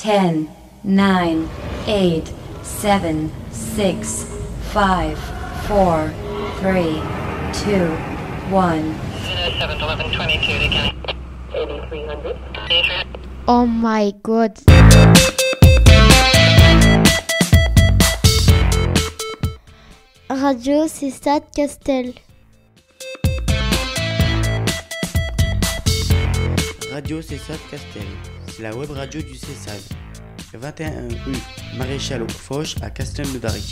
10, 9, 8, 7, 6, 5, 4, 3, 2, 1. 07, 11, 22 to County. 8300. Oh my god. Radio Cessat Castel. Radio Cessat Castel, c'est la web radio du Cessad. 21 rue Maréchal Foch à Castelnaudary.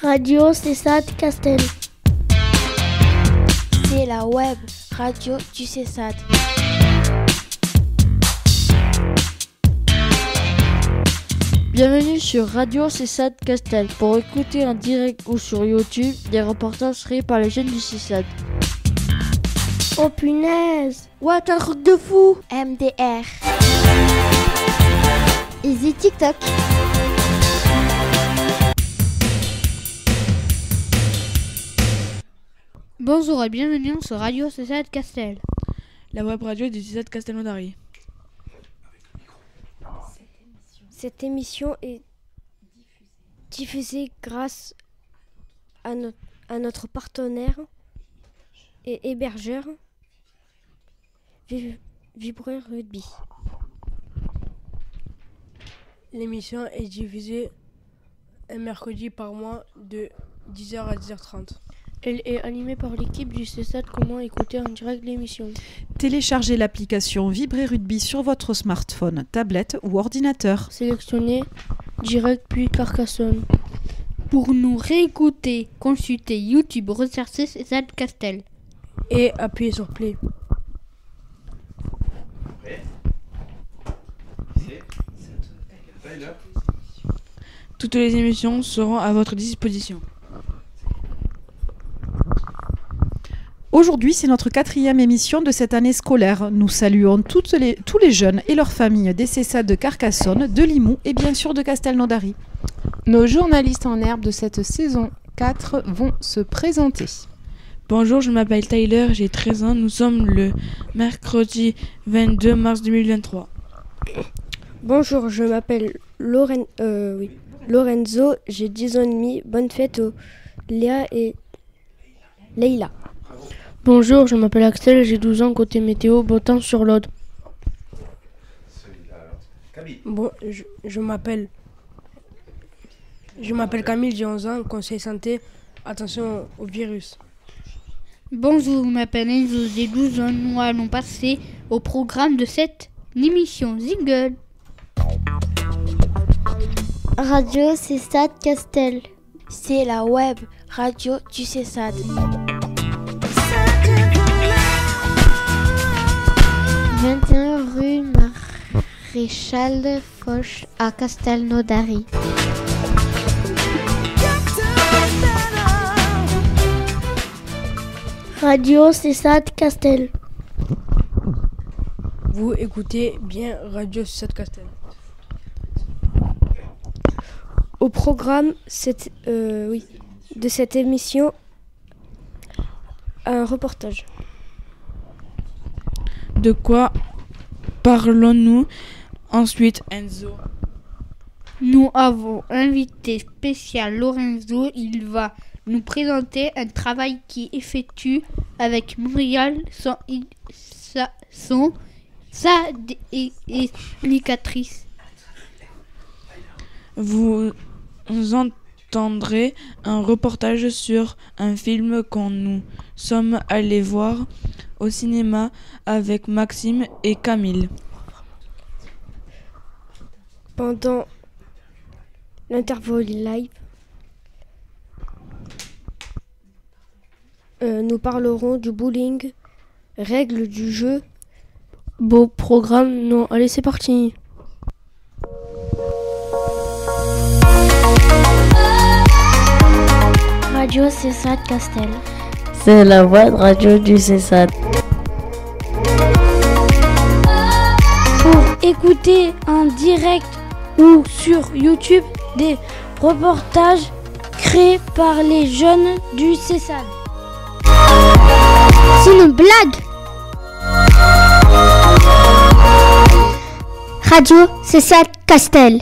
Radio Cessat Castel. C'est la web radio du Cessad. Bienvenue sur Radio Cessat Castel pour écouter en direct ou sur YouTube des reportages créés par les jeunes du Cessad. Oh punaise! What, un truc de fou! MDR. Easy TikTok. Bonjour et bienvenue sur Radio Cessat Castel. La web radio du Cessat Castelnaudary. Cette émission est diffusée grâce à notre partenaire et hébergeur Vibreur Rugby. L'émission est diffusée un mercredi par mois de 10h à 10h30. Elle est animée par l'équipe du Cessad. Comment écouter en direct l'émission? Téléchargez l'application Vibrer Rugby sur votre smartphone, tablette ou ordinateur. Sélectionnez direct puis Carcassonne. Pour nous réécouter, consultez YouTube, recherchez Cessat Castel. Et appuyez sur Play. Toutes les émissions seront à votre disposition. Aujourd'hui, c'est notre 4e émission de cette année scolaire. Nous saluons tous les jeunes et leurs familles des Cessad de Carcassonne, de Limoux et bien sûr de Castelnaudary. Nos journalistes en herbe de cette saison 4 vont se présenter. Bonjour, je m'appelle Tyler, j'ai 13 ans. Nous sommes le mercredi 22 mars 2023. Bonjour, je m'appelle Lorenzo, j'ai 10 ans et demi. Bonne fête aux Léa et Leïla. Bonjour, je m'appelle Axel, j'ai 12 ans. Côté météo, beau temps sur l'Aude. Bon, je m'appelle Camille, j'ai 11 ans. Conseil santé, attention au virus. Bonjour, je m'appelle Enzo, j'ai 12 ans. Nous allons passer au programme de cette émission. Zingle. Radio Cessat Castel. C'est la web radio du Cessad. 21 rue Maréchal Foch à Castelnaudary. Radio Cessat Castel. Vous écoutez bien Radio Cessat Castel. Au programme de cette émission, un reportage. De quoi parlons-nous ensuite, Enzo? Nous avons invité spécial Lorenzo. Il va nous présenter un travail qu'il effectue avec Montréal, sa explicatrice. Vous entendrez un reportage sur un film qu'on nous sommes allés voir au cinéma avec Maxime et Camille. Pendant l'interview live, nous parlerons du bowling, règles du jeu. Beau programme, non, allez c'est parti. Radio Cessat Castel. C'est la web radio du Cessad. Pour écouter en direct ou sur YouTube des reportages créés par les jeunes du Cessad. C'est une blague. Radio Cécile Castel.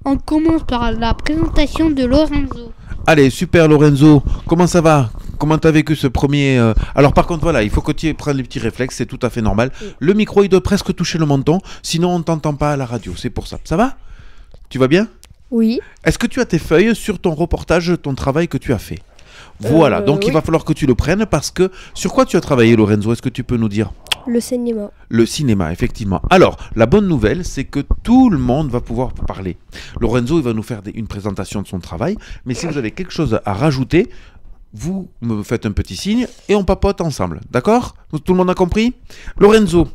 On commence par la présentation de Lorenzo. Allez, super Lorenzo, comment ça va? Comment t'as vécu ce premier... Alors par contre, voilà, il faut que tu prennes les petits réflexes, c'est tout à fait normal. Le micro, il doit presque toucher le menton, sinon on t'entend pas à la radio, c'est pour ça. Ça va? Tu vas bien? Oui. Est-ce que tu as tes feuilles sur ton reportage, ton travail que tu as fait? Voilà, donc oui. il va falloir que tu le prennes parce que... Sur quoi tu as travaillé Lorenzo? Est-ce que tu peux nous dire? Le cinéma. Le cinéma, effectivement. Alors, la bonne nouvelle, c'est que tout le monde va pouvoir parler. Lorenzo, il va nous faire une présentation de son travail, mais si vous avez quelque chose à rajouter, vous me faites un petit signe et on papote ensemble, d'accord? Tout le monde a compris? Lorenzo,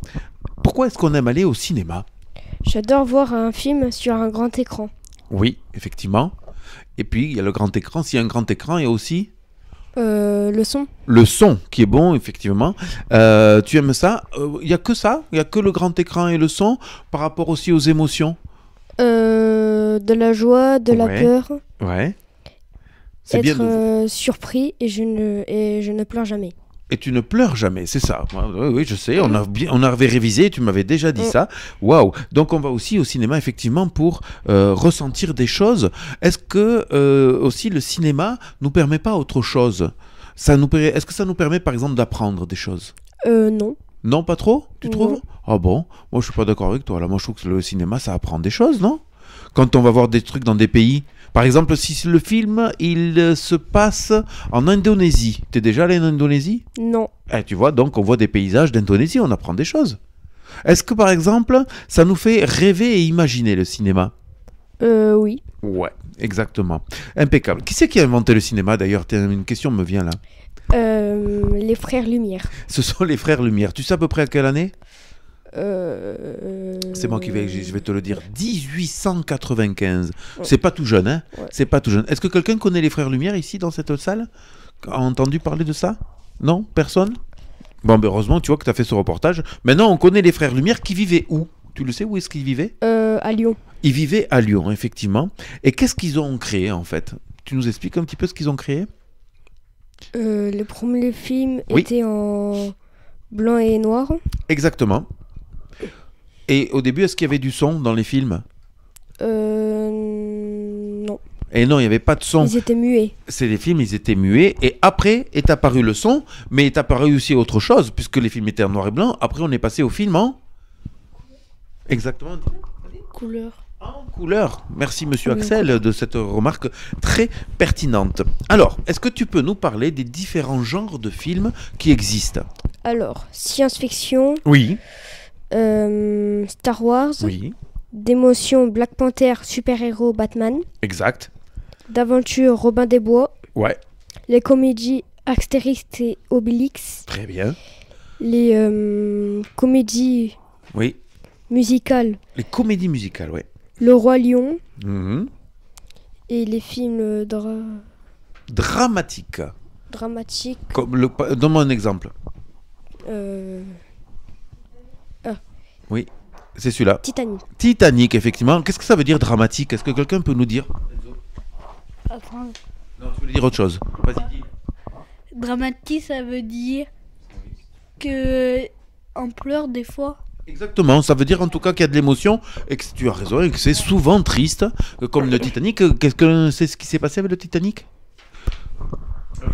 pourquoi est-ce qu'on aime aller au cinéma? J'adore voir un film sur un grand écran. Oui, effectivement. Et puis, il y a le grand écran. S'il y a un grand écran, il y a aussi... Le son. Le son qui est bon, effectivement. Tu aimes ça? Il n'y a que ça? Il n'y a que le grand écran et le son par rapport aussi aux émotions? De la joie, de la peur. Ouais. C'est Être bien surpris et je ne pleure jamais. Et tu ne pleures jamais, c'est ça. Oui, je sais, on avait révisé, tu m'avais déjà dit ça. Waouh. Donc on va aussi au cinéma, effectivement, pour ressentir des choses. Est-ce que aussi le cinéma nous permet pas autre chose? Est-ce que ça nous permet, par exemple, d'apprendre des choses? Non. Non, pas trop? Tu trouves? Ah bon? Moi, je suis pas d'accord avec toi. Là, moi, je trouve que le cinéma, ça apprend des choses, non? Quand on va voir des trucs dans des pays... Par exemple, si le film, il se passe en Indonésie. T'es déjà allé en Indonésie? Non. Tu vois, donc on voit des paysages d'Indonésie, on apprend des choses. Est-ce que, par exemple, ça nous fait rêver et imaginer le cinéma? Oui. Ouais, exactement. Impeccable. Qui c'est qui a inventé le cinéma, d'ailleurs? Une question me vient là. Les frères Lumière. Ce sont les frères Lumière. Tu sais à peu près à quelle année? C'est moi qui je vais te le dire. 1895. Ouais. C'est pas tout jeune, hein? Ouais. C'est pas tout jeune. Est-ce que quelqu'un connaît les frères Lumière ici dans cette salle? A entendu parler de ça? Non? Personne? Bon, ben heureusement, tu vois que tu as fait ce reportage. Maintenant, on connaît les frères Lumière qui vivaient où? Tu le sais, où est-ce qu'ils vivaient? À Lyon. Ils vivaient à Lyon, effectivement. Et qu'est-ce qu'ils ont créé en fait? Tu nous expliques un petit peu ce qu'ils ont créé? Le premier film était en blanc et noir. Exactement. Et au début, est-ce qu'il y avait du son dans les films? Non. Et non, il n'y avait pas de son. Ils étaient muets. C'est les films, ils étaient muets. Et après est apparu le son, mais est apparu aussi autre chose, puisque les films étaient en noir et blanc. Après, on est passé au film en... Exactement. Couleur. En couleur. Merci, monsieur Axel, de cette remarque très pertinente. Alors, est-ce que tu peux nous parler des différents genres de films qui existent? Alors, science-fiction. Oui. Star Wars. Oui. D'émotion, Black Panther, super-héros, Batman. Exact. D'aventure, Robin des Bois. Ouais. Les comédies, Astérix et Obélix. Très bien. Les comédies musicales. Les comédies musicales, ouais. Le Roi Lion. Et les films dramatiques. Dramatiques. Donne-moi un exemple. Oui, c'est celui-là. Titanic. Titanic, effectivement. Qu'est-ce que ça veut dire dramatique? Est-ce que quelqu'un peut nous dire? Attends. Non, tu veux dire autre chose? Vas-y, dis. Dramatique, ça veut dire que on pleure des fois. Exactement, ça veut dire en tout cas qu'il y a de l'émotion et que tu as raison et que c'est souvent triste, comme le Titanic. Qu'est-ce que c'est ce qui s'est passé avec le Titanic?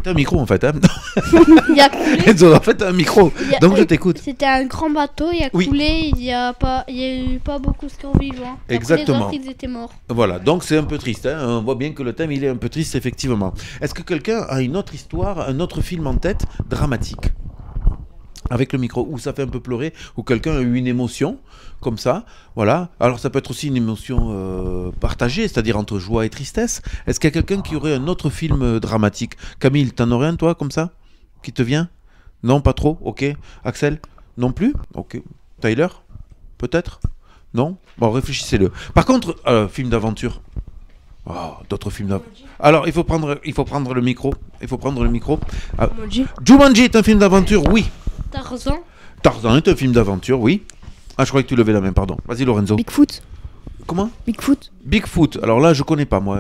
T'as un micro en fait, hein? Il a coulé. En fait, t'as un micro, donc je t'écoute. C'était un grand bateau, il a coulé, il y a eu pas beaucoup de survivants. Exactement. Les autres, ils étaient morts. Voilà, donc c'est un peu triste, hein? On voit bien que le thème il est un peu triste, effectivement. Est-ce que quelqu'un a une autre histoire, un autre film en tête, dramatique? Avec le micro, où ça fait un peu pleurer, où quelqu'un a eu une émotion, comme ça, voilà. Alors ça peut être aussi une émotion partagée, c'est-à-dire entre joie et tristesse. Est-ce qu'il y a quelqu'un qui aurait un autre film dramatique? Camille, t'en aurais un toi, comme ça? Qui te vient? Non, pas trop? Ok. Axel? Non plus? Ok. Tyler? Peut-être? Non? Bon, réfléchissez-le. Par contre, film d'aventure. Oh, d'autres films d'aventure. Alors, il faut prendre le micro. Il faut prendre le micro. Jumanji est un film d'aventure, oui. Tarzan. Tarzan est un film d'aventure, oui. Ah, je croyais que tu levais la main, pardon. Vas-y, Lorenzo. Bigfoot. Comment? Bigfoot. Bigfoot. Alors là, je connais pas, moi.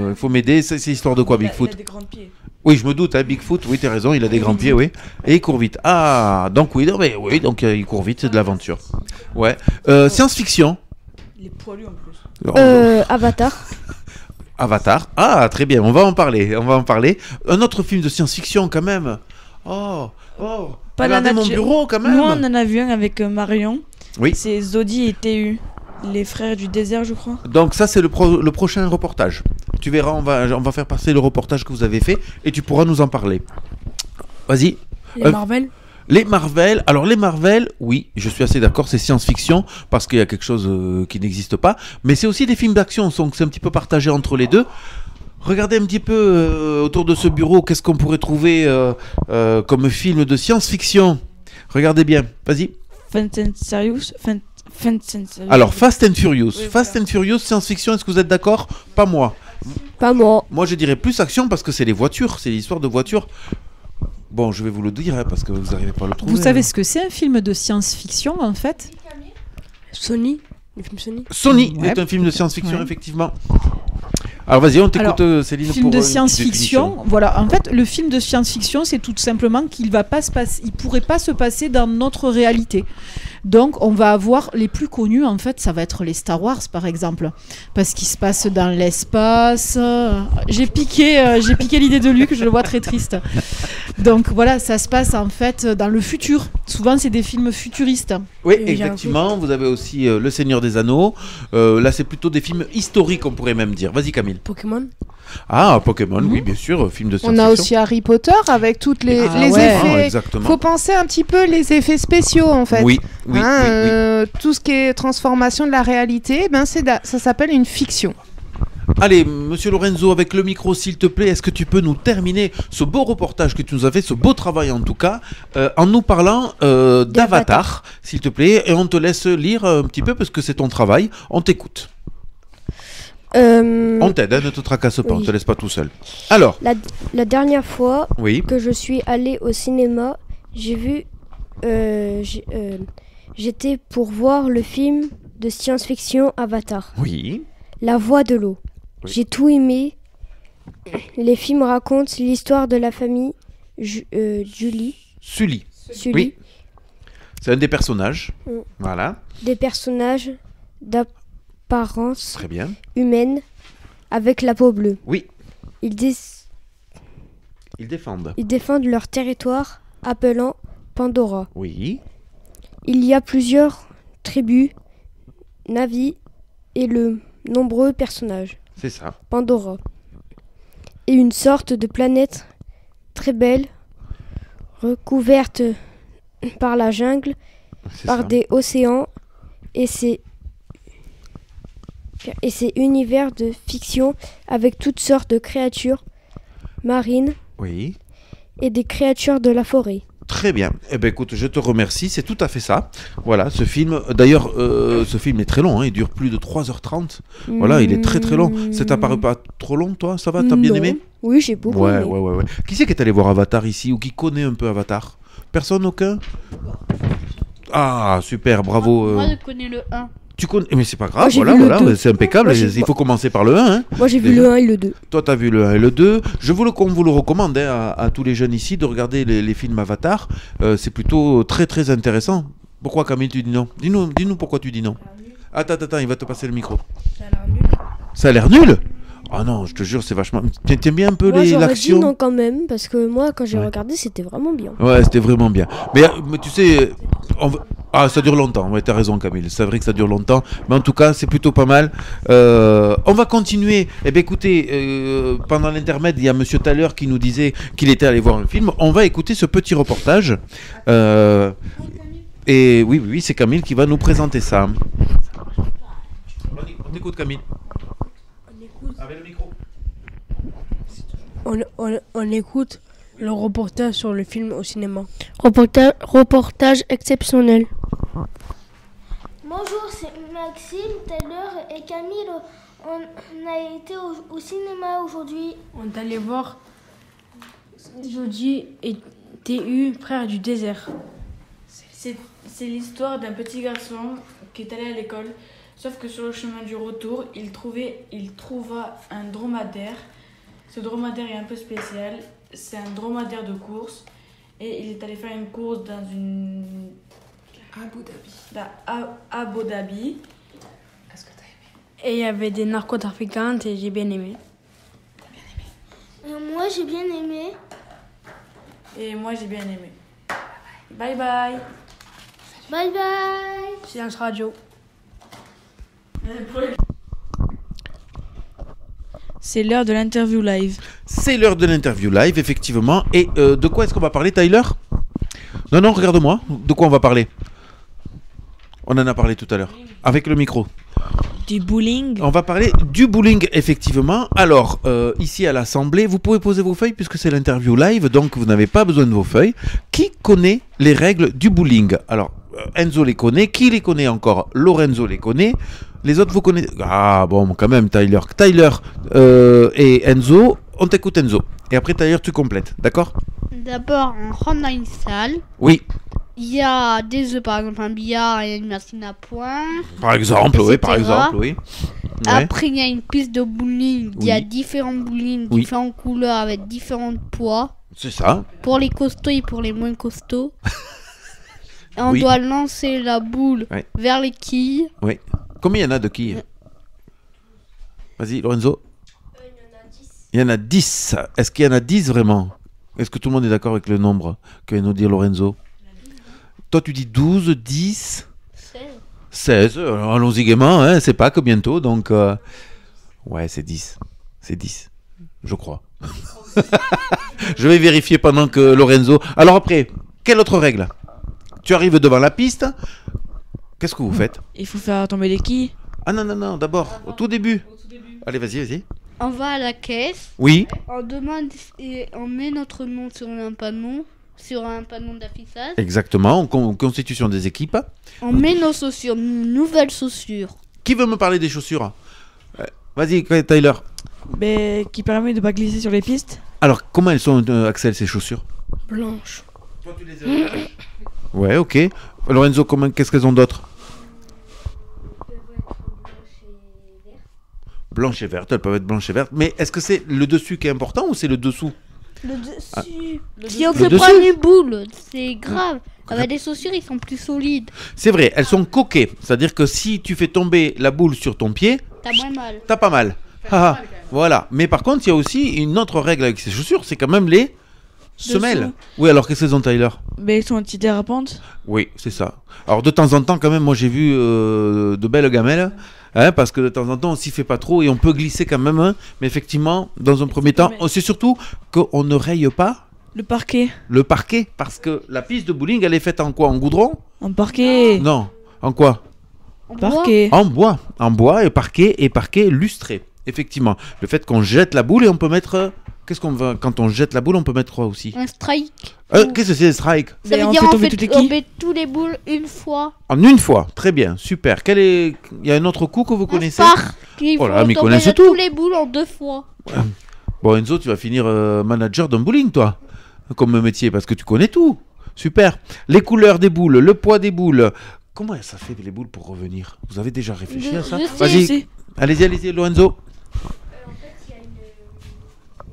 Il faut m'aider. C'est histoire de quoi, Bigfoot? Il a des grands pieds. Oui, je me doute, hein, Bigfoot, oui, t'as raison, il a des grands pieds, oui. Et il court vite. Ah, donc oui, donc il court vite, c'est de l'aventure. Ouais. Science-fiction. Il est poilu en plus. Avatar. Avatar. Ah, très bien, on va en parler. Un autre film de science-fiction, quand même. Pas la regardez mon nature. bureau, quand même. Nous, on en a vu un avec Marion. Oui. C'est Zodi et TU. Les frères du désert, je crois. Donc ça, c'est le prochain reportage. Tu verras, on va faire passer le reportage que vous avez fait et tu pourras nous en parler. Vas-y. Les Marvel. Les Marvel. Alors les Marvel, oui, je suis assez d'accord, c'est science-fiction parce qu'il y a quelque chose qui n'existe pas. Mais c'est aussi des films d'action, donc c'est un petit peu partagé entre les deux. Regardez un petit peu autour de ce bureau, qu'est-ce qu'on pourrait trouver comme film de science-fiction. Regardez bien, vas-y. Alors, Fast and Furious. Oui, Fast and Furious, science-fiction, est-ce que vous êtes d'accord? Pas moi. Pas moi. Moi, je dirais plus action parce que c'est les voitures, c'est l'histoire de voitures. Bon, je vais vous le dire hein, parce que vous n'arrivez pas à le trouver. Vous savez ce que c'est un film de science-fiction en fait? Sony. Le film Sony. Sony Ouais. est un film de science-fiction, effectivement. Alors vas-y, on t'écoute Céline. Film pour de une science-fiction, définition. voilà. En fait, le film de science-fiction, c'est tout simplement qu'il va pas se passer, il pourrait pas se passer dans notre réalité. Donc, on va avoir les plus connus. En fait, ça va être les Star Wars, par exemple, parce qu'ils se passent dans l'espace. J'ai piqué l'idée de Luc. Je le vois très triste. Donc voilà, ça se passe en fait dans le futur. Souvent, c'est des films futuristes. Oui, effectivement. Vous avez aussi Le Seigneur des Anneaux. Là, c'est plutôt des films historiques, on pourrait même dire. Vas-y, Camille. Pokémon. Ah, Pokémon, oui, bien sûr, film de On science-fiction. a aussi Harry Potter avec toutes les Ah ouais. effets. Ah, exactement. Faut penser un petit peu les effets spéciaux en fait. Oui, oui, Tout ce qui est transformation de la réalité, ça s'appelle une fiction. Allez, monsieur Lorenzo, avec le micro, s'il te plaît, est-ce que tu peux nous terminer ce beau reportage que tu nous as fait, ce beau travail en tout cas, en nous parlant d'Avatar, s'il te plaît, et on te laisse lire un petit peu parce que c'est ton travail, on t'écoute. On t'aide, hein, ne te tracasse pas, on te laisse pas tout seul. Alors, La dernière fois oui. que je suis allée au cinéma, j'ai vu. J'étais pour voir le film de science-fiction Avatar. Oui. La voix de l'eau. Oui. J'ai tout aimé. Les films racontent l'histoire de la famille Sully. Sully. Oui. C'est un des personnages. Voilà. Des personnages d'apparence Très bien. humaine avec la peau bleue. Oui. Ils défendent. Ils défendent leur territoire appelant Pandora. Oui. Il y a plusieurs tribus, Navi et le nombreux personnages. C'est ça. Pandora. Et une sorte de planète très belle, recouverte par la jungle, par des océans et ses univers de fiction avec toutes sortes de créatures marines Oui. et des créatures de la forêt. Très bien. Eh ben écoute, je te remercie, c'est tout à fait ça. Voilà, ce film, d'ailleurs, ce film est très long, hein, il dure plus de 3h30. Voilà, il est très très long. Ça t'apparaît pas trop long, toi? Ça va? T'as bien aimé? Oui, j'ai beaucoup aimé. Ouais. Qui c'est qui est allé voir Avatar ici ou qui connaît un peu Avatar? Personne, aucun? Ah, super, bravo. Moi, je connais le 1. Tu connais, mais c'est pas grave, Moi, j'ai voilà, vu le voilà, 2. c'est impeccable. Moi, j'ai- Il faut commencer par le 1. Hein. Moi, j'ai vu Déjà. le 1 et le 2. Toi, t'as vu le 1 et le 2. On vous le recommande hein, à tous les jeunes ici de regarder les films Avatar. C'est plutôt très très intéressant. Pourquoi, Camille, tu dis non? Dis-nous pourquoi tu dis non. Attends, il va te passer le micro. Ça a l'air nul. Ça a l'air nul? Ah non, je te jure, c'est vachement. T'aimes bien un peu Moi, j'aurais dit l'action? non quand même, parce que moi, quand j'ai Ouais. regardé, c'était vraiment bien. Ouais, c'était vraiment bien. Mais tu sais, ça dure longtemps. Ouais, t'as raison, Camille. C'est vrai que ça dure longtemps. Mais en tout cas, c'est plutôt pas mal. On va continuer. Eh bien, écoutez, pendant l'intermède, il y a Monsieur Thaler qui nous disait qu'il était allé voir un film. On va écouter ce petit reportage. Et oui, c'est Camille qui va nous présenter ça. On t'écoute, Camille. Avec le micro. On écoute le reportage sur le film au cinéma. Reportage exceptionnel. Bonjour, c'est Maxime, Taylor et Camille. On a été au cinéma aujourd'hui. On est allé voir Zodi et TU, frères du désert. C'est l'histoire d'un petit garçon qui est allé à l'école. Sauf que sur le chemin du retour, il trouva un dromadaire. Ce dromadaire est un peu spécial. C'est un dromadaire de course. Et il est allé faire une course dans une... Abu Dhabi. Est-ce que t'as aimé? Et il y avait des narcotrafiquantes et j'ai bien aimé. Moi, j'ai bien aimé. Et moi, j'ai bien aimé. Bye bye. Bye bye. Silence radio. C'est l'heure de l'interview live. C'est l'heure de l'interview live, effectivement. Et de quoi est-ce qu'on va parler, Tyler? Non, regarde-moi. De quoi on va parler? On en a parlé tout à l'heure. Avec le micro. Du bowling. On va parler du bowling, effectivement. Alors, ici à l'Assemblée, vous pouvez poser vos feuilles puisque c'est l'interview live, donc vous n'avez pas besoin de vos feuilles. Qui connaît les règles du bowling? Alors, Enzo les connaît. Qui les connaît encore? Lorenzo les connaît. Les autres, vous connaissez? Ah bon, quand même, Tyler. Tyler et Enzo, on t'écoute Enzo. Et après, Tyler, tu complètes, d'accord? D'abord, on rentre dans une salle. Oui. Il y a des œufs, par exemple un billard et une machine à points. Par exemple, oui, par exemple, oui. Après, il y a une piste de bowling. Il y a Oui. différents bowling, Oui. différentes couleurs avec différents poids. C'est ça. Pour les costauds et pour les moins costauds. Et on Oui. doit lancer la boule Ouais. vers les quilles. Oui. Combien il y en a de quilles? Vas-y, Lorenzo. Il y en a 10. Est-ce qu'il y en a 10 vraiment? Est-ce que tout le monde est d'accord avec le nombre que vient nous dire Lorenzo? Toi, tu dis 12, 10 16. Alors, allons-y gaiement, hein, c'est pas que bientôt, donc... Ouais, c'est 10. C'est 10, je crois. Je vais vérifier pendant que Lorenzo... Alors après, quelle autre règle? Tu arrives devant la piste, qu'est-ce que vous faites? Il faut faire tomber les quilles. Ah non, d'abord, au tout début. Allez, vas-y. On va à la caisse. Oui. On demande et on met notre nom sur un panneau d'affichage. Exactement, constitution des équipes. On met nos chaussures, nouvelles chaussures. Qui veut me parler des chaussures? Vas-y, Tyler. Mais qui permet de pas glisser sur les pistes. Alors, comment elles sont, Axel, ces chaussures? Blanche. Toi, tu les as. Ouais, ok. Lorenzo, qu'est-ce qu'elles ont d'autre? Blanche et verte, elles peuvent être blanches et vertes. Mais est-ce que c'est le dessus qui est important ou c'est le dessous? Le dessus. Ah. Si on Le se dessus. prend une boule, c'est grave. Avec des chaussures, ils sont plus solides. C'est vrai, elles sont coquées. C'est-à-dire que si tu fais tomber la boule sur ton pied, T'as moins mal. t'as pas mal. Ah, voilà. Mais par contre, il y a aussi une autre règle avec ces chaussures, c'est quand même les semelles. Dessous. Oui, alors qu'est-ce qu'elles ont, Tyler? Mais ils sont antidérapantes. Oui, c'est ça. Alors de temps en temps, quand même, moi j'ai vu de belles gamelles, hein, parce que de temps en temps, on s'y fait pas trop et on peut glisser quand même. Hein, mais effectivement, dans un premier temps, c'est surtout qu'on ne raye pas le parquet, parce que la piste de bowling, elle est faite en quoi? En goudron? En parquet. Non, en quoi? En Parquet. En bois et parquet lustré. Effectivement, le fait qu'on jette la boule et on peut mettre... Qu'est-ce qu'on veut quand on jette la boule? On peut mettre quoi aussi? Un strike. Qu'est-ce que c'est, strike? Ça veut dire on met tous les boules une fois. En une fois, très bien, super. Il y a un autre coup que vous connaissez? Il Oh faut là, mais ils tomber connaissent de tout. tous les boules en 2 fois. Bon, Enzo, tu vas finir manager d'un bowling, toi, comme métier, parce que tu connais tout. Super. Les couleurs des boules, le poids des boules. Comment ça fait les boules pour revenir? Vous avez déjà réfléchi à ça? Vas-y, allez-y, Lorenzo. En fait, il y a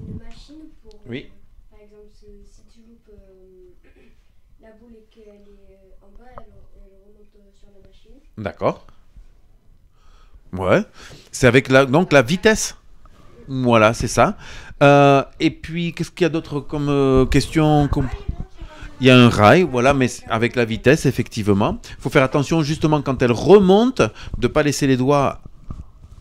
une machine pour... Oui. Par exemple, si tu loupes la boule et qu'elle est en bas, elle remonte sur la machine. D'accord. Ouais. C'est avec donc la vitesse. Voilà, c'est ça. Et puis, qu'est-ce qu'il y a d'autre comme question Il y a un rail, voilà, mais avec la vitesse, effectivement. Il faut faire attention, justement, quand elle remonte, de ne pas laisser les doigts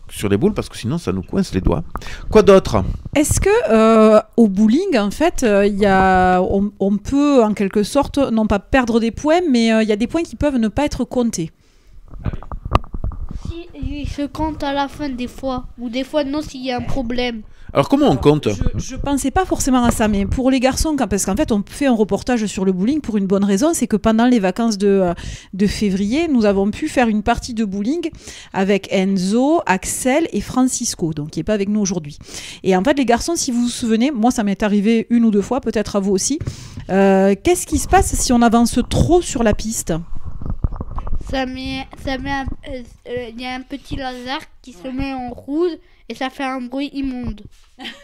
sur les boules, parce que sinon, ça nous coince les doigts. Quoi d'autre? Est-ce que au bowling, en fait, on peut, en quelque sorte, non pas perdre des points, mais il y a des points qui peuvent ne pas être comptés? Si, il se compte à la fin des fois. Ou des fois, non, s'il y a un problème. Alors, comment on compte? Je pensais pas forcément à ça, mais pour les garçons, parce qu'en fait, on fait un reportage sur le bowling pour une bonne raison, c'est que pendant les vacances de février, nous avons pu faire une partie de bowling avec Enzo, Axel et Francisco, donc qui n'est pas avec nous aujourd'hui. Et en fait, les garçons, si vous vous souvenez, moi, ça m'est arrivé 1 ou 2 fois, peut-être à vous aussi. Qu'est-ce qui se passe si on avance trop sur la piste? il y a un petit laser qui se met en rouge et ça fait un bruit immonde.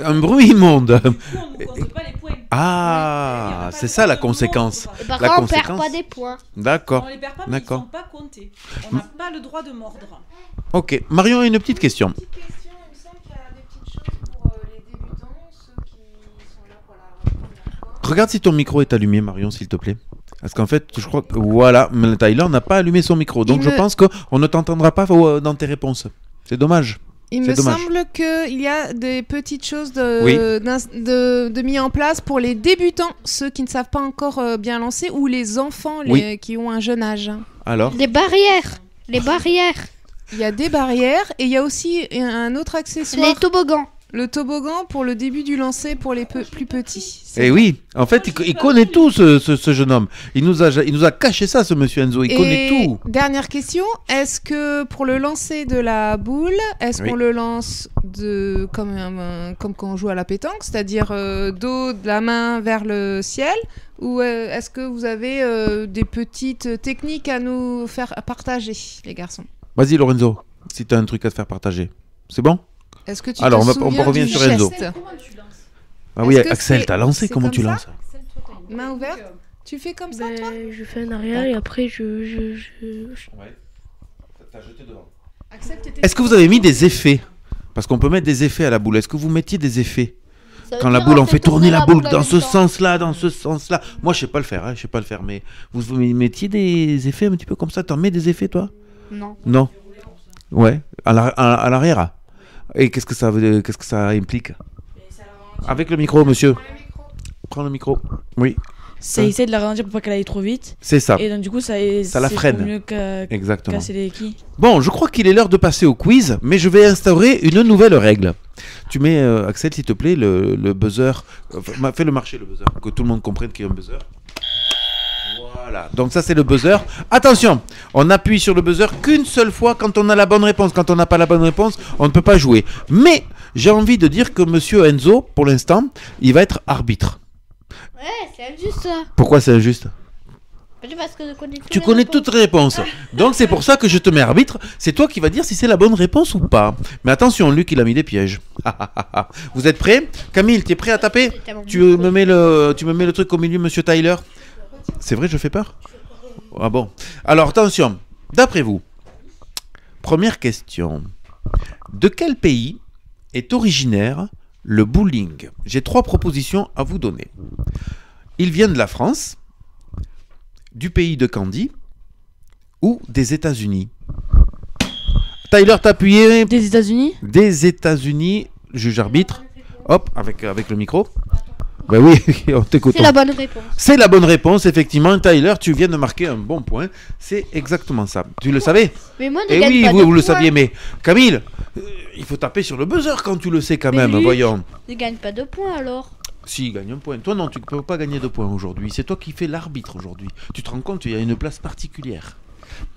Un bruit immonde. Ah, c'est ça la conséquence. Et par La contre, on perd conséquence. pas des points. D'accord. On les perd pas, mais ils D'accord. sont pas comptés. On n'a pas le droit de mordre. Ok. Marion a une petite question. Regarde si ton micro est allumé, Marion, s'il te plaît. Parce qu'en fait, je crois que voilà, mais Tyler n'a pas allumé son micro, donc je pense qu'on ne t'entendra pas dans tes réponses. C'est dommage. Il C'est me dommage. semble qu'il y a des petites choses Oui. de mis en place pour les débutants, ceux qui ne savent pas encore bien lancer, ou les enfants Oui. qui ont un jeune âge. Alors Les barrières. Les barrières. Il y a des barrières et il y a aussi un autre accessoire. Les toboggans. Le toboggan pour le début du lancer pour les plus petits. Eh oui, en fait, il connaît tout, ce jeune homme. Il nous a caché ça, ce monsieur Enzo. Il connaît tout. Dernière question, est-ce que pour le lancer de la boule, est-ce Oui. qu'on le lance comme quand on joue à la pétanque, c'est-à-dire dos de la main vers le ciel, ou est-ce que vous avez des petites techniques à nous faire partager, les garçons? Vas-y, Lorenzo, si tu as un truc à te faire partager. C'est bon? Est-ce que tu Alors, te on souviens revient du sur Enzo. geste? Ah oui, Est-ce que Axel, c'est- t'as lancé, c'est comment comme tu ça lances? Main ouverte? Tu fais comme ça, toi? Je fais en arrière et après je... Est-ce que vous avez mis des effets? Parce qu'on peut mettre des effets à la boule. Est-ce que vous mettiez des effets? Quand la boule, on fait tourner la boule dans ce sens-là, dans ce sens-là. Moi, je sais pas le faire, hein, je sais pas le faire, mais vous mettiez des effets un petit peu comme ça. T'en mets des effets, toi? Non. Non. Ouais, à l'arrière. Et qu'est-ce que ça implique? Avec le micro, monsieur. Prends le micro. Oui. Ça essaie de la ralentir pour pas qu'elle aille trop vite. C'est ça. Et donc du coup, ça la c'est freine. pour mieux Exactement. casser les quilles. Bon, je crois qu'il est l'heure de passer au quiz, mais je vais instaurer une nouvelle règle. Tu mets, Axel, s'il te plaît, le buzzer. Fais-le marcher, le buzzer, que tout le monde comprenne qu'il y a un buzzer. Voilà, donc ça c'est le buzzer. Attention, on appuie sur le buzzer qu'une seule fois quand on a la bonne réponse. Quand on n'a pas la bonne réponse, on ne peut pas jouer. Mais j'ai envie de dire que monsieur Enzo, pour l'instant, il va être arbitre. Ouais, c'est injuste ça. Pourquoi c'est injuste? Parce que je connais Tu connais toutes les réponses. Donc c'est pour ça que je te mets arbitre. C'est toi qui vas dire si c'est la bonne réponse ou pas. Mais attention, Luc, il a mis des pièges. Vous êtes prêts? Camille, tu es prêt à taper? Tu me mets le truc au milieu, monsieur Tyler? C'est vrai, je fais peur? Ah bon. Alors attention, d'après vous, première question. De quel pays est originaire le bowling? J'ai 3 propositions à vous donner. Il vient de la France, du pays de Candy ou des États-Unis. Tyler, t'as appuyé. Des États-Unis? Des États-Unis, juge arbitre. Hop, avec le micro. Ben oui, on t'écoute. C'est la bonne réponse. C'est la bonne réponse, effectivement. Tyler, tu viens de marquer un bon point. C'est exactement ça. Tu le savais? Mais moi, je Eh gagne oui, pas de vous le points. saviez, mais Camille, il faut taper sur le buzzer quand tu le sais quand Mais même, lui, voyons. Je gagne pas de points alors. Si, il gagne un point. Toi, non, tu ne peux pas gagner de points aujourd'hui. C'est toi qui fais l'arbitre aujourd'hui. Tu te rends compte, il y a une place particulière.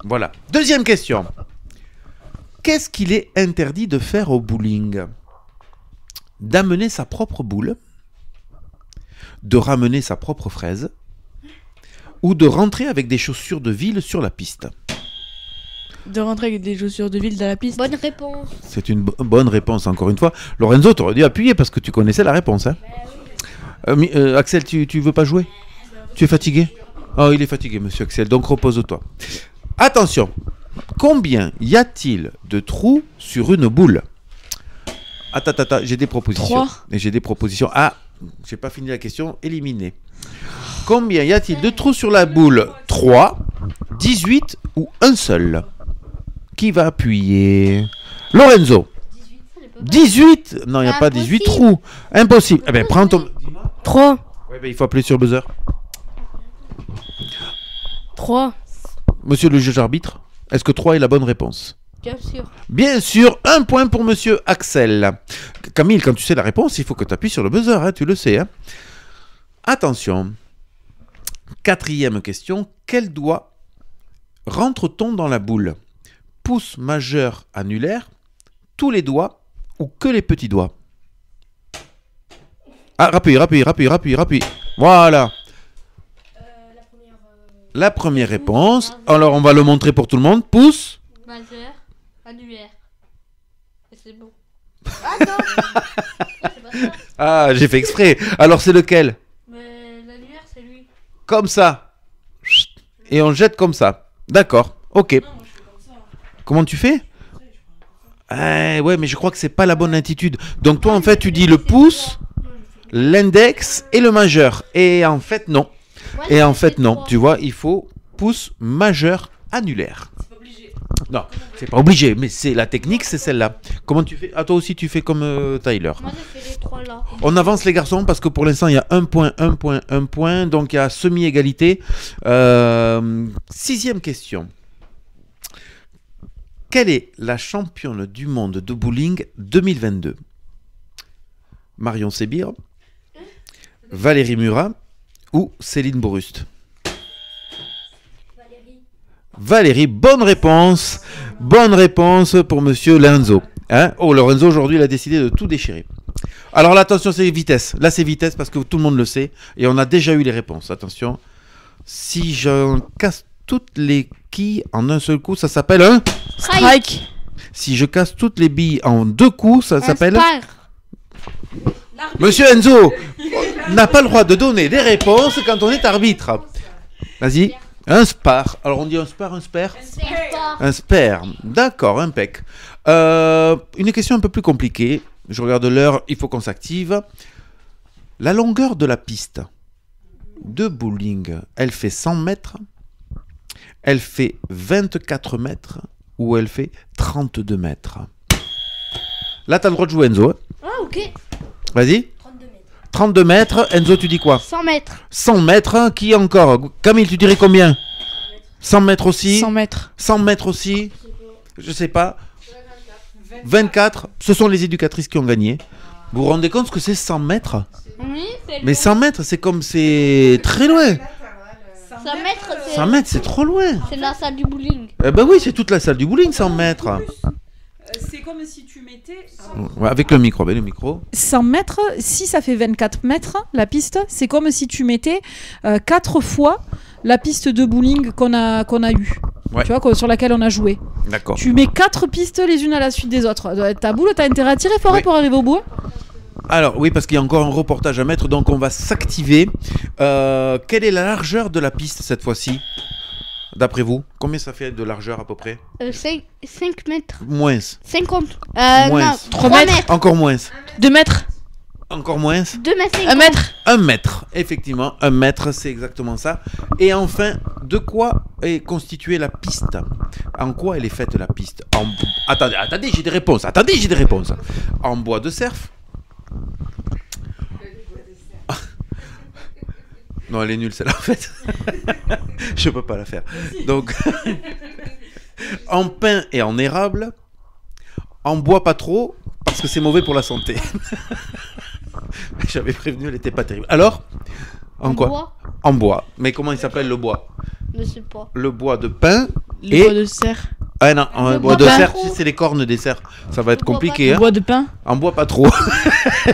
Voilà. Deuxième question. Qu'est-ce qu'il est interdit de faire au bowling? D'amener sa propre boule, de ramener sa propre fraise, ou de rentrer avec des chaussures de ville sur la piste? De rentrer avec des chaussures de ville dans la piste. Bonne réponse. C'est une bonne réponse, encore une fois. Lorenzo, tu aurais dû appuyer parce que tu connaissais la réponse. Hein. Axel, tu veux pas jouer? Tu es fatigué? Oh, il est fatigué, monsieur Axel, donc repose-toi. Attention, combien y a-t-il de trous sur une boule? Attends, j'ai des propositions. 3. Et j'ai des propositions. Ah, j'ai pas fini la question, éliminé. Combien y a-t-il de trous sur la boule? 3, 18 ou un seul? Qui va appuyer? Lorenzo. 18? Non, il n'y a pas 18 trous. Impossible. Eh bien, prends ton... 3. Ouais, ben, il faut appeler sur le buzzer. 3. Monsieur le juge arbitre, est-ce que 3 est la bonne réponse? Bien sûr. Bien sûr, un point pour monsieur Axel. Camille, quand tu sais la réponse, il faut que tu appuies sur le buzzer, hein, tu le sais. Hein. Attention. 4e question. Quel doigt rentre-t-on dans la boule? Pouce majeur annulaire, tous les doigts ou que les petits doigts? Ah, rappuie. Voilà. La première La première réponse. Alors, on va le montrer pour tout le monde. Pouce. Majeur, annulaire. Et c'est bon. Ah, j'ai fait exprès. Alors, c'est lequel? Mais l'annulaire, c'est lui. Comme ça. Et on jette comme ça. D'accord. Ok. Comment tu fais? Ouais, mais je crois que c'est pas la bonne attitude. Donc, toi, en fait, tu dis le pouce, l'index et le majeur. Et en fait, non. Et en fait, non. Tu vois, il faut pouce, majeur, annulaire. Non, c'est pas obligé, mais c'est la technique, c'est celle-là. Comment tu fais? Ah, toi aussi, tu fais comme Tyler. Moi, j'ai fait les 3 là. On avance les garçons parce que pour l'instant, il y a 1 point, 1 point, 1 point. Donc, il y a semi-égalité. 6e question. Quelle est la championne du monde de bowling 2022? Marion Sébir, Valérie Murat ou Céline Borust? Valérie, bonne réponse. Bonne réponse pour monsieur Lorenzo. Hein? Oh, Lorenzo, aujourd'hui, il a décidé de tout déchirer. Alors là, attention, c'est vitesse. Là, c'est vitesse parce que tout le monde le sait. Et on a déjà eu les réponses. Attention. Si je casse toutes les quilles en un seul coup, ça s'appelle un... Strike. Si je casse toutes les billes en 2 coups, ça s'appelle... Monsieur Enzo n'a pas le droit de donner des réponses quand on est arbitre. Vas-y. Un spar. Alors on dit un spar, un spare? Un spare. D'accord, impec. Une question un peu plus compliquée. Je regarde l'heure, il faut qu'on s'active. La longueur de la piste de bowling, elle fait 100 mètres, elle fait 24 mètres ou elle fait 32 mètres? Là, tu as le droit de jouer, Enzo. Ah, ok. Vas-y. 32 mètres. Enzo, tu dis quoi? 100 mètres. 100 mètres. Qui encore? Camille, tu dirais combien? 100 mètres aussi. 100 mètres. 100 mètres aussi. Je sais pas. 24. Ce sont les éducatrices qui ont gagné. Vous vous rendez compte ce que c'est 100 mètres? Oui, c'est Mais 100 mètres, c'est comme c'est très loin. 100 mètres, c'est... 100 mètres, c'est trop loin. C'est la salle du bowling. Eh ben oui, c'est toute la salle du bowling, 100 mètres. C'est comme si tu mettais... Ouais, avec le micro, le micro. 100 mètres, si ça fait 24 mètres, la piste, c'est comme si tu mettais 4 fois la piste de bowling qu'on a eue. Ouais. Tu vois, sur laquelle on a joué. D'accord. Tu mets 4 pistes les unes à la suite des autres. Ta boule, t'as intérêt à tirer fort pour arriver au bout. Alors, oui, parce qu'il y a encore un reportage à mettre, donc on va s'activer. Quelle est la largeur de la piste cette fois-ci? D'après vous, combien ça fait de largeur à peu près? 5 mètres. Moins. 50. Moins. Non, 3 mètres. Encore moins. 2 mètres. Encore moins. 2 mètres 50. 1 mètre. 1 mètre, effectivement. 1 mètre, c'est exactement ça. Et enfin, de quoi est constituée la piste? En quoi elle est faite la piste? Attendez, j'ai des réponses. En bois de cerf? Non, elle est nulle celle-là en fait. Je peux pas la faire. Donc, en pin et en érable, en bois pas trop, parce que c'est mauvais pour la santé. J'avais prévenu, elle était pas terrible. Alors, en quoi? Bois. En bois. Mais comment il s'appelle le bois? Je sais pas. Le bois de pin Le bois de cerf. Ah non, en bois de cerf, c'est les cornes des cerfs. Ça va être compliqué. En bois de pin. En bois pas trop.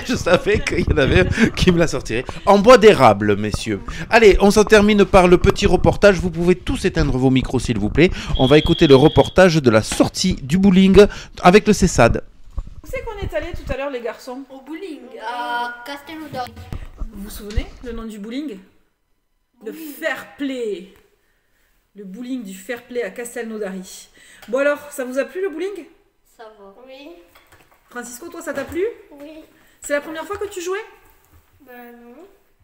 Je savais qu'il y en avait un qui me la sortirait. En bois d'érable, messieurs. Allez, on s'en termine par le petit reportage. Vous pouvez tous éteindre vos micros, s'il vous plaît. On va écouter le reportage de la sortie du bowling avec le CESAD. Où c'est qu'on est allé tout à l'heure, les garçons? Au bowling, à Castelnaudary. Vous vous souvenez le nom du bowling? Le Fair Play. Le bowling du Fair Play à Castelnaudary. Bon alors, ça vous a plu le bowling? Ça va. Oui, Francisco, toi ça t'a plu? oui. C'est la première fois que tu jouais? Ben non.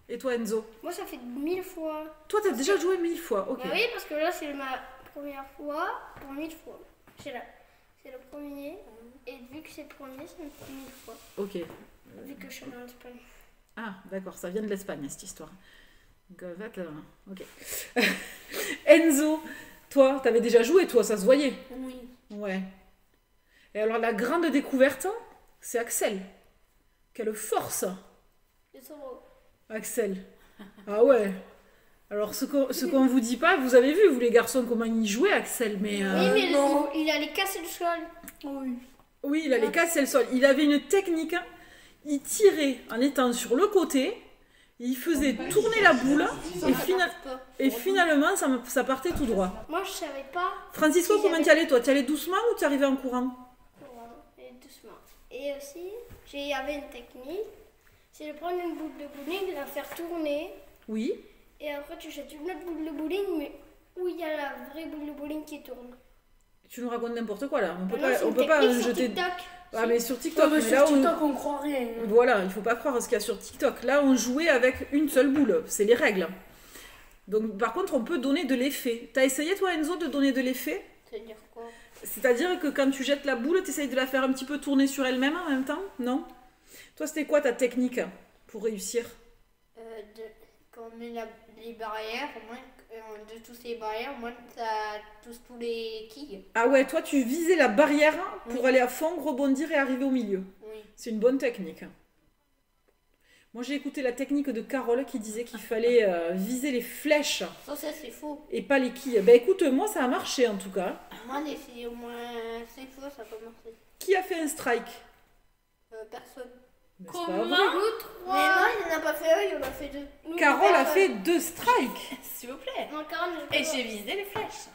Et toi Enzo? Moi, ça fait 1000 fois. Toi t'as déjà joué 1000 fois, ok. Bah oui, parce que là, c'est ma première fois pour 1000 fois. C'est le premier. Et vu que c'est le premier, ça me fait 1000 fois. Ok. Vu que je suis en Espagne. Ah, d'accord, ça vient de l'Espagne cette histoire. Ok. Enzo, toi, t'avais déjà joué, toi, ça se voyait? Oui. Ouais. Et alors, la grande découverte, c'est Axel. Quelle force! C'est trop. Axel. Ah ouais. Alors, ce qu'on vous dit pas, vous avez vu, vous les garçons, comment il jouait, Axel, mais... Oui, mais non, il allait casser le sol. Oui. Oui, il allait casser le sol. Il avait une technique, il tirait en étant sur le côté, Il faisait tourner la boule et finalement ça partait tout droit. Moi je savais pas. Francisco, si comment tu allais toi? Tu allais doucement ou tu arrivais en courant? Et doucement. Et aussi, il y avait une technique, c'est de prendre une boule de bowling, de la faire tourner. Oui. Et après tu jettes une autre boule de bowling, mais où il y a la vraie boule de bowling qui tourne. Tu nous racontes n'importe quoi là. On peut non, pas jeter. Ah mais sur TikTok, mais sur TikTok on croit rien. Voilà, il faut pas croire à ce qu'il y a sur TikTok. Là, on jouait avec une seule boule, c'est les règles. Donc par contre, on peut donner de l'effet. T'as essayé toi Enzo de donner de l'effet? C'est-à-dire quoi? C'est-à-dire que quand tu jettes la boule, tu essayes de la faire un petit peu tourner sur elle-même en même temps? Non? Toi, c'était quoi ta technique pour réussir? Quand on met les barrières, au moins de tous ces barrières, au moins ça touche tous les quilles. Ah ouais, toi tu visais la barrière pour aller à fond, rebondir et arriver au milieu. Oui. C'est une bonne technique. Moi j'ai écouté la technique de Carole qui disait qu'il fallait viser les flèches. Ça c'est faux. Et pas les quilles. Ben écoute, moi ça a marché en tout cas. Moi j'ai essayé au moins 5 fois, ça peut marcher. Qui a fait un strike? Personne. Comment? Mais non, il n'en a pas fait un, il en a fait 2. Carole a fait 2 strikes. S'il vous plaît. Non, Carole, Et j'ai visé les flèches.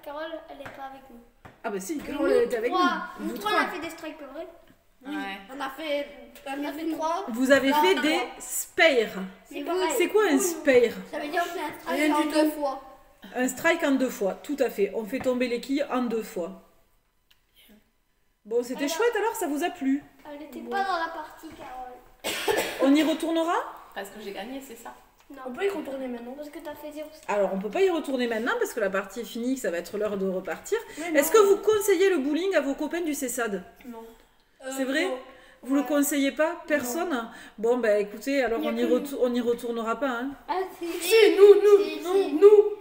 Carole, elle est pas avec nous. Ah bah si, Carole elle était avec nous. Nous trois, on a fait des strikes, pas vrai? Oui. On a fait 3. Vous avez fait des spares. C'est quoi un spare? Ça veut dire qu'on fait un strike en 2 fois. Un strike en 2 fois, tout à fait. On fait tomber les quilles en 2 fois. Bon, c'était chouette alors, ça vous a plu? Elle n'était pas dans la partie, Carole. On y retournera? Parce que j'ai gagné, c'est ça. Non. On peut y retourner maintenant parce que t'as fait 0. Alors, on peut pas y retourner maintenant parce que la partie est finie, ça va être l'heure de repartir. Est-ce que vous conseillez le bowling à vos copains du CESAD? Non. C'est vrai? Vous le conseillez pas? Personne? Non. Bon, bah écoutez, alors on y retournera pas. Hein. Ah, si,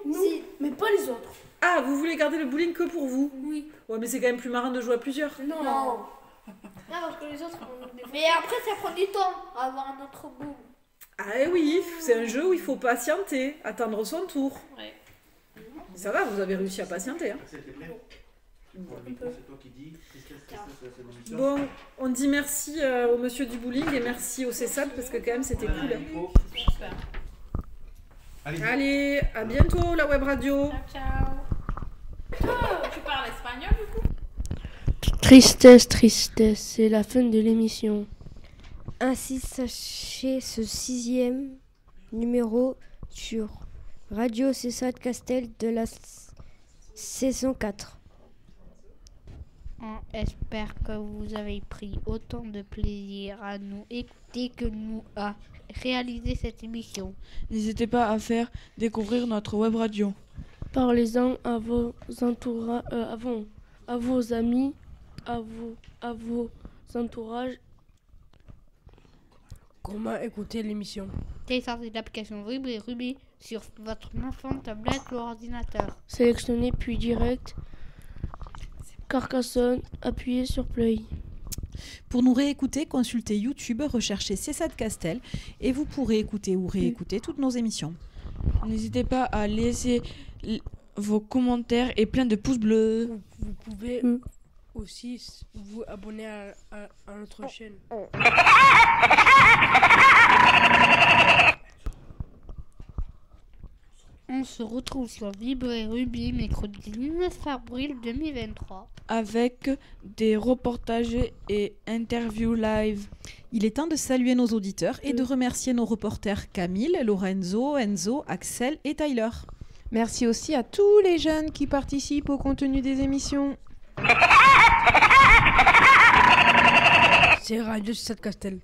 nous. Mais pas les autres. Ah, vous voulez garder le bowling que pour vous? Oui. Ouais, mais c'est quand même plus marrant de jouer à plusieurs. Non. Non, parce que les autres. Mais après, ça prend du temps à avoir un autre bout. Ah oui, c'est un jeu où il faut patienter, attendre son tour. Ouais. Ça va, vous avez réussi à patienter. Hein. Bon, on dit merci au monsieur du bowling et merci au CESAD parce que quand même c'était cool. Super. Allez, à bientôt la web radio. Ciao. Tu parles espagnol du coup? Tristesse, c'est la fin de l'émission. Ainsi s'achève ce 6e numéro sur Radio CESAD Castel de la saison 4. On espère que vous avez pris autant de plaisir à nous écouter que nous à réaliser cette émission. N'hésitez pas à faire découvrir notre web radio. Parlez-en à vos à vos amis, à vos entourages. Comment écouter l'émission? Téléchargez l'application Ruby sur votre smartphone, tablette ou ordinateur. Sélectionnez puis direct Carcassonne, appuyez sur Play. Pour nous réécouter, consultez YouTube, recherchez CESAD Castel et vous pourrez écouter ou réécouter toutes nos émissions. N'hésitez pas à laisser vos commentaires et plein de pouces bleus. Vous pouvez aussi vous abonner à notre chaîne. On se retrouve sur Vibre et Ruby mercredi 19 avril 2023. Avec des reportages et interviews live. Il est temps de saluer nos auditeurs et de remercier nos reporters Camille, Lorenzo, Enzo, Axel et Tyler. Merci aussi à tous les jeunes qui participent au contenu des émissions. C'est Radio CESAD Castel.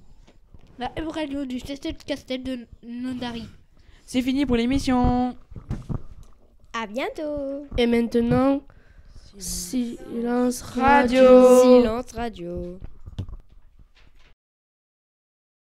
La web radio du CESAD Castel de Nodari. C'est fini pour l'émission. À bientôt. Et maintenant, silence radio. Silence radio.